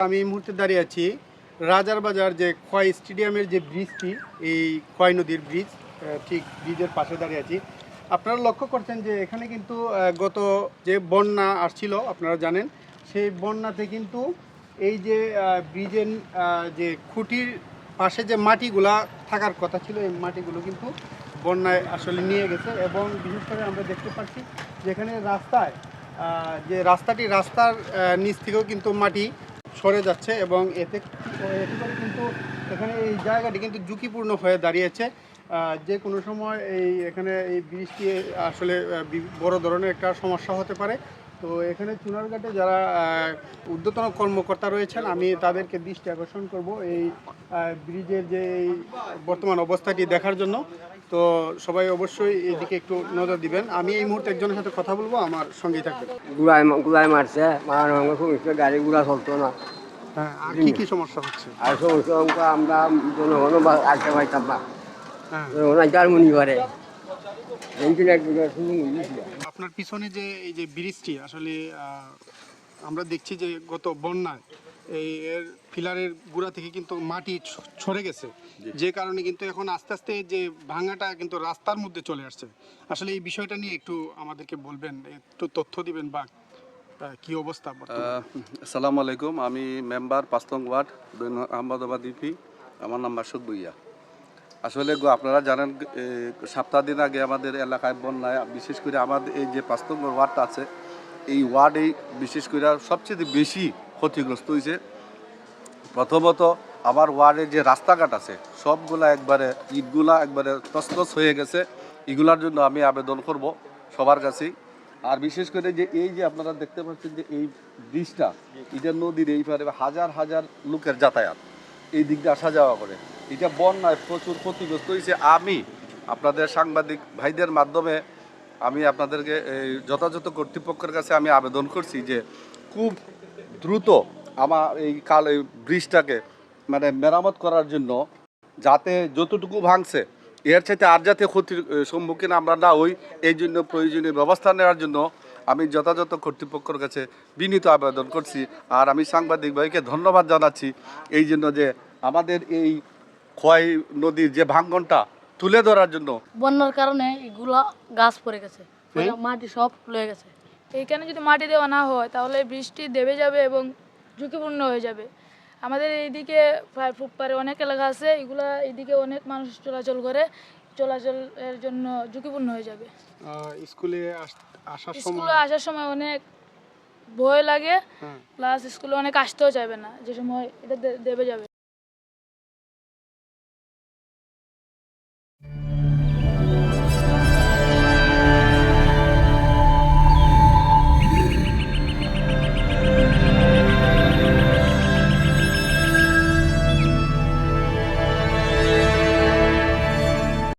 আমি এই মুহূর্তে দাঁড়িয়ে আছি রাজার বাজার যে খোয়াই স্টেডিয়ামের যে ব্রিজটি, এই খোয়াই নদীর ব্রিজ, ঠিক ব্রিজের পাশে দাঁড়িয়ে আছি। আপনারা লক্ষ্য করছেন যে এখানে কিন্তু গত যে বন্যা আসছিল আপনারা জানেন, সেই বন্যাতে কিন্তু এই যে ব্রিজের যে খুঁটির পাশে যে মাটিগুলা থাকার কথা ছিল, এই মাটিগুলো কিন্তু বন্যায় আসলে নিয়ে গেছে। এবং বিশেষ করে আমরা দেখতে পাচ্ছি যেখানে রাস্তায় রাস্তার নিচ থেকেও কিন্তু মাটি সরে যাচ্ছে এবং এতে করে কিন্তু এখানে এই জায়গাটি কিন্তু ঝুঁকিপূর্ণ হয়ে দাঁড়িয়েছে। যে কোনো সময় এখানে এই বৃষ্টি আসলে বড় ধরনের একটা সমস্যা হতে পারে। তো এখানে চুনারঘাটে যারা ঊর্ধ্বতন কর্মকর্তা রয়েছেন, আমি তাদেরকে দৃষ্টি আকর্ষণ করব এই ব্রিজের যে এই বর্তমান অবস্থাটি দেখার জন্য। তো সবাই অবশ্যই এদিকে একটু নজর দিবেন। আমি এই মুহূর্তে একজনের সাথে কথা বলবো, আমার সঙ্গেই থাকবেন। গুড়ায় মারছে, মারানোর সমস্যা, গাড়ি গুড়া চলতো না। হ্যাঁ, আর কি কি সমস্যা হচ্ছে? আর সমস্যা আমরা জনগণ আসতে পারতাম না, হ্যাঁ, জার্মনি করে। আপনার পিছনে যে এই যে ব্রিজটি আসলে আমরা দেখছি যে গত বন্যায় এর পিলারের গোড়া থেকে কিন্তু মাটি সরে গেছে, যে কারণে কিন্তু এখন আস্তে আস্তে যে ভাঙাটা কিন্তু রাস্তার মধ্যে চলে আসছে। আসলে এই বিষয়টা নিয়ে একটু আমাদেরকে বলবেন, একটু তথ্য দিবেন বা কি অবস্থা? আসসালামু আলাইকুম, আমি মেম্বার 5 নং ওয়ার্ড আহমদাবাদ ইপি। আমার নাম মাসুদ ভুইয়া। আসলে আপনারা জানেন, সপ্তাহ দিন আগে আমাদের এলাকায় বন্যায়, বিশেষ করে আমাদের এই যে 5 নং ওয়ার্ডটা আছে, এই ওয়ার্ডেই বিশেষ করে সবচেয়ে বেশি ক্ষতিগ্রস্ত হয়েছে। প্রথমত আমার ওয়ার্ডের যে রাস্তাঘাট আছে সবগুলা একবারে ইটগুলা একবারে তছনছ হয়ে গেছে। এগুলার জন্য আমি আবেদন করব সবার কাছেই। আর বিশেষ করে যে এই যে আপনারা দেখতে পাচ্ছেন যে এই ব্রিজটা, এটা নদীর এই পারে হাজার হাজার লোকের যাতায়াত এই দিক দিয়ে আসা যাওয়া করে, এটা বন্যায় প্রচুর ক্ষতিগ্রস্ত হয়েছে। আমি আপনাদের সাংবাদিক ভাইদের মাধ্যমে আমি আপনাদেরকে এই যথাযথ কর্তৃপক্ষের কাছে আমি আবেদন করছি যে খুব দ্রুত আমার এই ব্রিজটাকে মানে মেরামত করার জন্য, যাতে যতটুকু ভাঙছে এর চাইতে আর যাতে ক্ষতির সম্মুখীন আমরা না হই, এই জন্য প্রয়োজনীয় ব্যবস্থা নেওয়ার জন্য আমি যথাযথ কর্তৃপক্ষের কাছে বিনীত আবেদন করছি। আর আমি সাংবাদিক ভাইকে ধন্যবাদ জানাচ্ছি এই জন্য যে আমাদের এই খোয়াই নদীর যে ভাঙনটা তুলে ধরার জন্য। বন্যার কারণে এগুলা গাছ পড়ে গেছে, মাটি সব লয়ে গেছে। এইখানে যদি মাটি দেওয়া না হয় তাহলে বৃষ্টি দেবে যাবে এবং ঝুঁকিপূর্ণ হয়ে যাবে। আমাদের এইদিকে প্রায় ফুটপারে অনেক এলাকা আছে, এগুলা এইদিকে অনেক মানুষ চলাচল করে, চলাচলের জন্য ঝুঁকিপূর্ণ হয়ে যাবে। স্কুলে আসার সময় অনেক ভয় লাগে, প্লাস স্কুলে অনেক আসতেও চাইবে না যে সময় এটা দেবে যাবে।